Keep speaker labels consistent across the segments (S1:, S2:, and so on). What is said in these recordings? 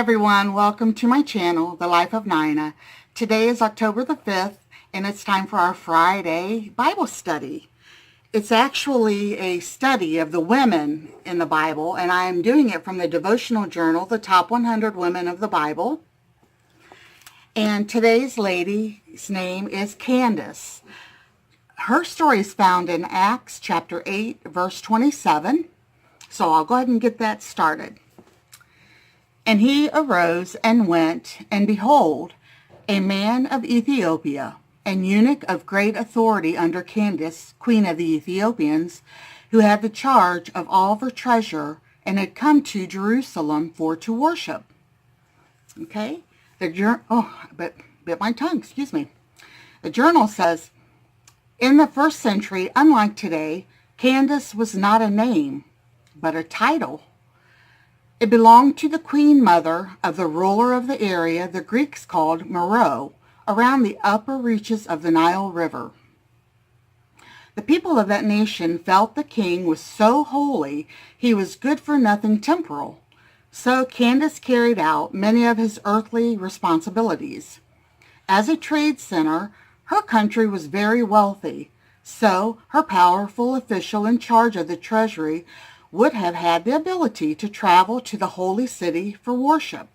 S1: everyone, welcome to my channel, The Life of Nina. Today is October the 5th and it's time for our Friday Bible study. It's actually a study of the women in the Bible, and I'm doing it from the devotional journal, The Top 100 Women of the Bible. And today's lady's name is Candace. Her story is found in Acts chapter 8, verse 27. So I'll go ahead and get that started. And he arose and went, and behold, a man of Ethiopia, an eunuch of great authority under Candace, queen of the Ethiopians, who had the charge of all of her treasure, and had come to Jerusalem for to worship. Okay? Bit my tongue, excuse me. The journal says, in the first century, unlike today, Candace was not a name, but a title. It belonged to the queen mother of the ruler of the area the Greeks called Meroe, around the upper reaches of the Nile River. The people of that nation felt the king was so holy he was good for nothing temporal. So Candace carried out many of his earthly responsibilities. As a trade center, her country was very wealthy, so her powerful official in charge of the treasury would have had the ability to travel to the holy city for worship.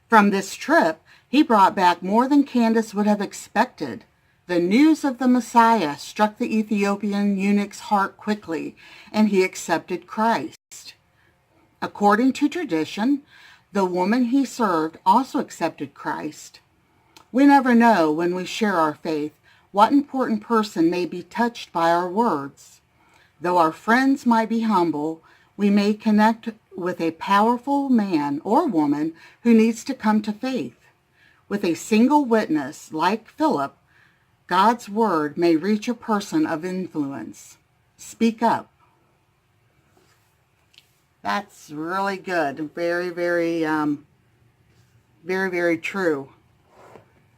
S1: From this trip, he brought back more than Candace would have expected. The news of the Messiah struck the Ethiopian eunuch's heart quickly, and he accepted Christ. According to tradition, the woman he served also accepted Christ. We never know when we share our faith what important person may be touched by our words. Though our friends might be humble, we may connect with a powerful man or woman who needs to come to faith. With a single witness, like Philip, God's word may reach a person of influence. Speak up. That's really good. Very, very, very true.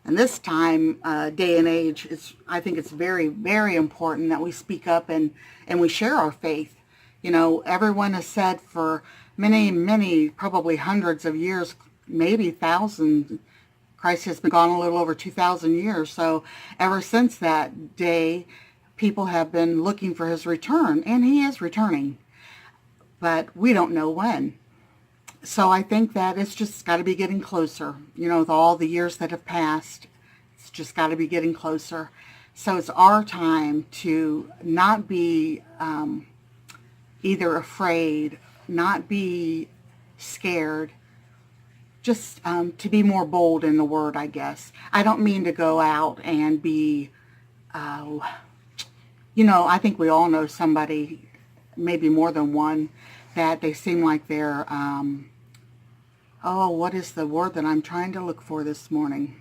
S1: And this time, day and age, I think it's very, very important that we speak up and we share our faith. You know, everyone has said for many, probably hundreds of years, maybe thousands. Christ has been gone a little over 2,000 years. So ever since that day, people have been looking for his return, and he is returning. But we don't know when. So I think that it's just got to be getting closer. You know, with all the years that have passed, it's just got to be getting closer. So it's our time to not be either afraid, not be scared, just to be more bold in the word, I guess. I don't mean to go out and be, you know, I think we all know somebody, maybe more than one, that they seem like they're, what is the word that I'm trying to look for this morning?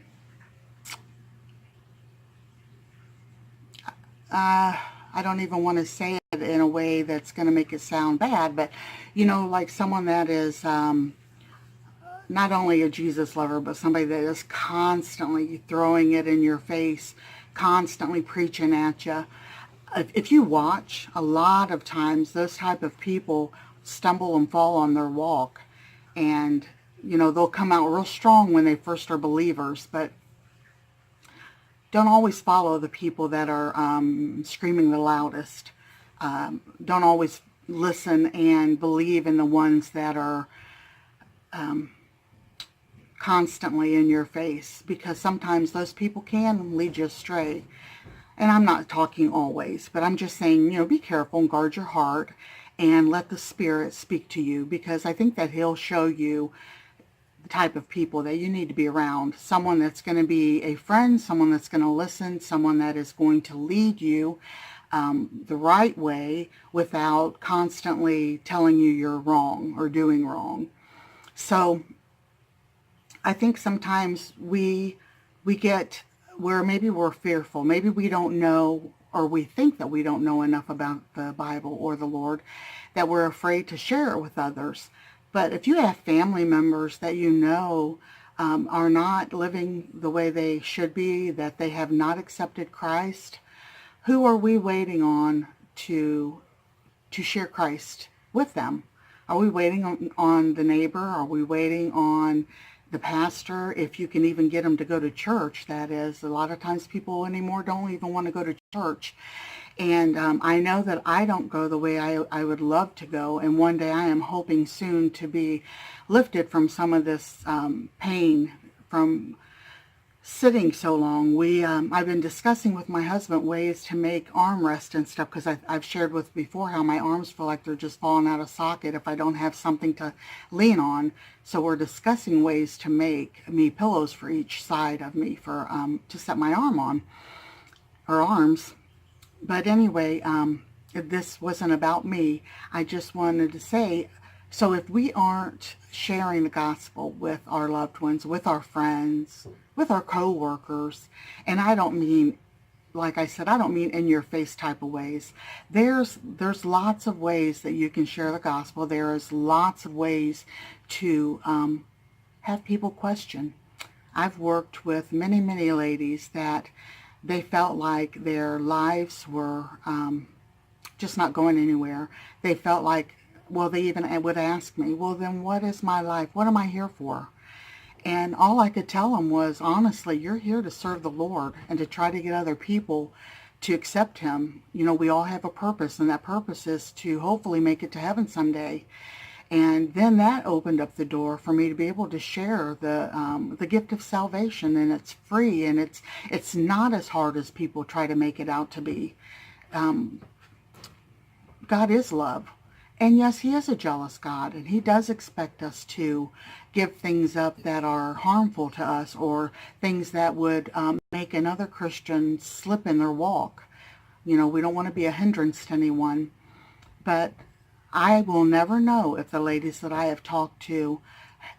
S1: I don't even want to say it in a way that's going to make it sound bad, but, you know, like someone that is not only a Jesus lover, but somebody that is constantly throwing it in your face, constantly preaching at you. If you watch, a lot of times those type of people stumble and fall on their walk, and you know, they'll come out real strong when they first are believers, but don't always follow the people that are screaming the loudest. Don't always listen and believe in the ones that are constantly in your face, because sometimes those people can lead you astray. And I'm not talking always, but I'm just saying, you know, be careful and guard your heart and let the Spirit speak to you, because I think that He'll show you the type of people that you need to be around. Someone that's going to be a friend, someone that's going to listen, someone that is going to lead you the right way without constantly telling you you're wrong or doing wrong. So I think sometimes we get where maybe we're fearful, maybe we don't know, or we think that we don't know enough about the Bible or the Lord, that we're afraid to share it with others. But if you have family members that you know are not living the way they should be, that they have not accepted Christ, who are we waiting on to share Christ with them? Are we waiting on the neighbor? Are we waiting on the pastor? If you can even get them to go to church, that is. A lot of times people anymore don't even want to go to church. And I know that I don't go the way I would love to go. And one day I am hoping soon to be lifted from some of this pain from sitting so long. I've been discussing with my husband ways to make armrest and stuff, because I've shared with before how my arms feel like they're just falling out of socket if I don't have something to lean on. So we're discussing ways to make me pillows for each side of me for to set my arm on, or arms. But anyway, if this wasn't about me, I just wanted to say, so if we aren't sharing the gospel with our loved ones, with our friends, with our co-workers, and I don't mean, like I said, I don't mean in your face type of ways. There's lots of ways that you can share the gospel. There is lots of ways to have people question. I've worked with many, many ladies that they felt like their lives were just not going anywhere. They felt like, well, they even would ask me, well, then what is my life? What am I here for? And all I could tell them was, honestly, you're here to serve the Lord and to try to get other people to accept Him. You know, we all have a purpose, and that purpose is to hopefully make it to heaven someday. And then that opened up the door for me to be able to share the gift of salvation, and it's free, and it's not as hard as people try to make it out to be. God is love. And yes, He is a jealous God, and He does expect us to give things up that are harmful to us, or things that would make another Christian slip in their walk. You know, we don't want to be a hindrance to anyone. But I will never know if the ladies that I have talked to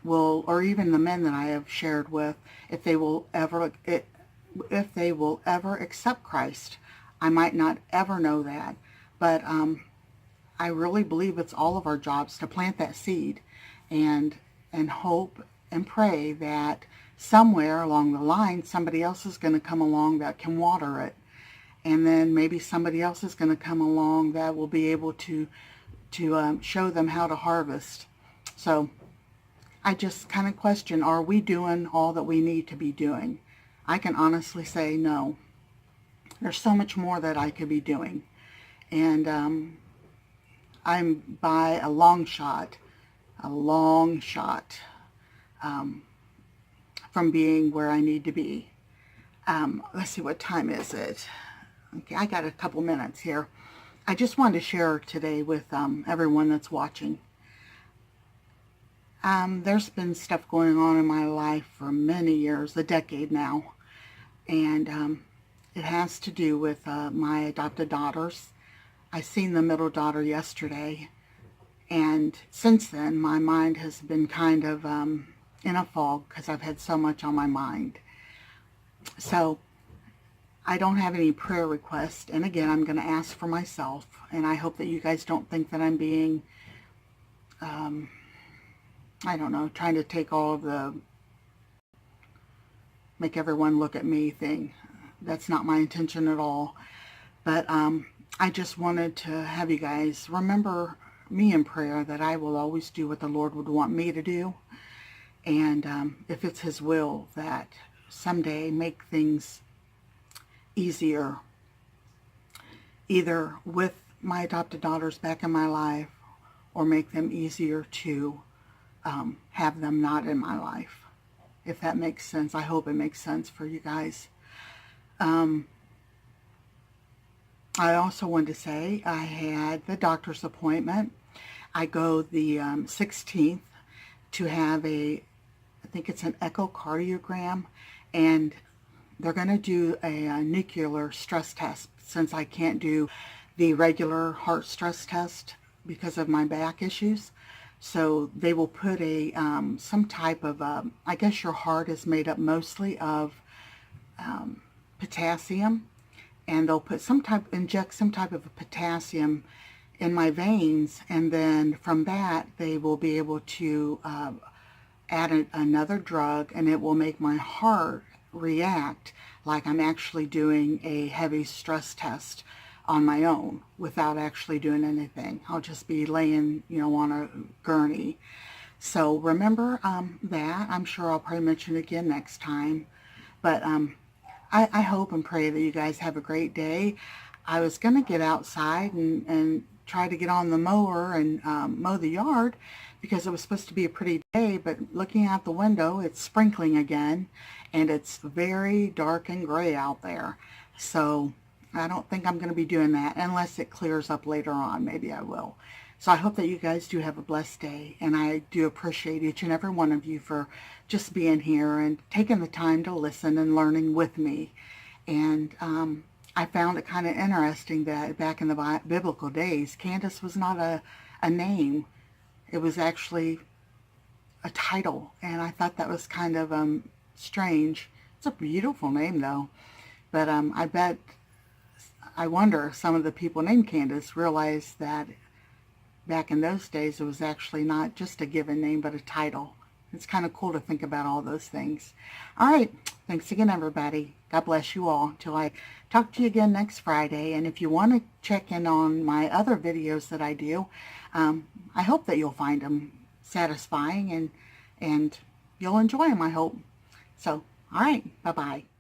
S1: will, or even the men that I have shared with, if they will ever accept Christ. I might not ever know that, but I really believe it's all of our jobs to plant that seed and hope and pray that somewhere along the line somebody else is going to come along that can water it, and then maybe somebody else is going to come along that will be able to show them how to harvest. So I just kind of question, are we doing all that we need to be doing? I can honestly say no. There's so much more that I could be doing. And I'm by a long shot from being where I need to be. Let's see, what time is it? Okay, I got a couple minutes here. I just wanted to share today with everyone that's watching. There's been stuff going on in my life for many years, a decade now, and it has to do with my adopted daughters. I seen the middle daughter yesterday, and since then my mind has been kind of in a fog because I've had so much on my mind. So I don't have any prayer requests, and again, I'm going to ask for myself, and I hope that you guys don't think that I'm being, I don't know, trying to take all of the make everyone look at me thing. That's not my intention at all. But I just wanted to have you guys remember me in prayer, that I will always do what the Lord would want me to do, and if it's His will, that someday make things easier, either with my adopted daughters back in my life, or make them easier to have them not in my life, if that makes sense. I hope it makes sense for you guys. I also wanted to say I had the doctor's appointment. I go the 16th to have I think it's an echocardiogram, and they're going to do a nuclear stress test, since I can't do the regular heart stress test because of my back issues. So they will put some type of, I guess your heart is made up mostly of potassium, and they'll put inject some type of potassium in my veins, and then from that they will be able to add another drug, and it will make my heart react like I'm actually doing a heavy stress test on my own without actually doing anything. I'll just be laying, on a gurney. So remember that. I'm sure I'll probably mention it again next time. But I hope and pray that you guys have a great day. I was going to get outside and try to get on the mower and mow the yard because it was supposed to be a pretty day, but looking out the window, it's sprinkling again, and it's very dark and gray out there. So I don't think I'm going to be doing that unless it clears up later on. Maybe I will. So I hope that you guys do have a blessed day, and I do appreciate each and every one of you for just being here and taking the time to listen and learning with me. And I found it kind of interesting that back in the biblical days, Candace was not a name. It was actually a title, and I thought that was kind of strange. It's a beautiful name, though. But I wonder if some of the people named Candace realized that back in those days it was actually not just a given name, but a title. It's kind of cool to think about all those things. All right. Thanks again, everybody. God bless you all. Till I talk to you again next Friday. And if you want to check in on my other videos that I do, I hope that you'll find them satisfying and you'll enjoy them, I hope. So, all right. Bye-bye.